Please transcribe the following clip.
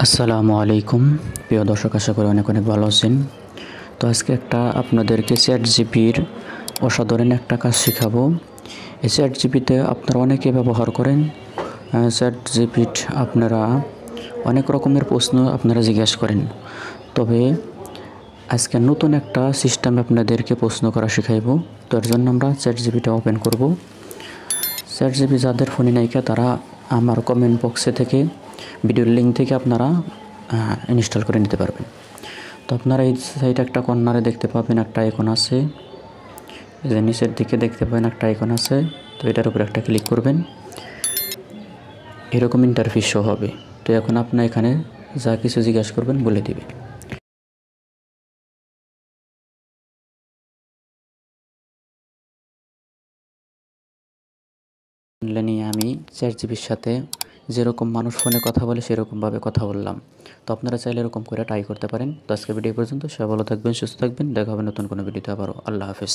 আসসালামু আলাইকুম প্রিয় দর্শক, আশা করি অনেক অনেক ভালো আছেন। তো আজকে আপনাদেরকে চ্যাট জিপির অসাধারণ একটা কাজ শেখাবো। এই চ্যাট জিপিতে আপনারা অনেকে ব্যবহার করেন। চ্যাট জিপিট আপনারা অনেক রকমের প্রশ্ন আপনারা জিজ্ঞেস করেন, তবে আজকে নতুন একটা সিস্টেম আপনাদেরকে প্রশ্ন করা শেখাইবো। তো এর জন্য আমরা চ্যাট জিপিটা ওপেন করব। চ্যাট জিপি যাদের ফোনে নাইকা তারা আমার কমেন্ট বক্সে থেকে ভিডিওর লিঙ্ক থেকে আপনারা ইনস্টল করে নিতে পারবেন। তো আপনারা এই সাইডে একটা কর্নারে দেখতে পাবেন একটা আইকন আছে, এই যে নিচের দিকে দেখতে পাবেন একটা আইকন আছে। তো এটার উপর একটা ক্লিক করবেন, এরকম ইন্টারফেস শো হবে। তো এখন আপনি এখানে যা কিছু জিজ্ঞাসা করবেন বলে দিবে। নিয়ে আমি চ্যাট জিপির সাথে যেরকম মানুষ ফোনে কথা বলে সেরকমভাবে কথা বললাম। তো আপনারা চাইলে এরকম করে ট্রাই করতে পারেন। তো আজকে ভিডিও পর্যন্ত, সবাই ভালো থাকবেন, সুস্থ থাকবেন, দেখা হবে নতুন কোনো ভিডিওতে আবারও। আল্লাহ হাফেজ।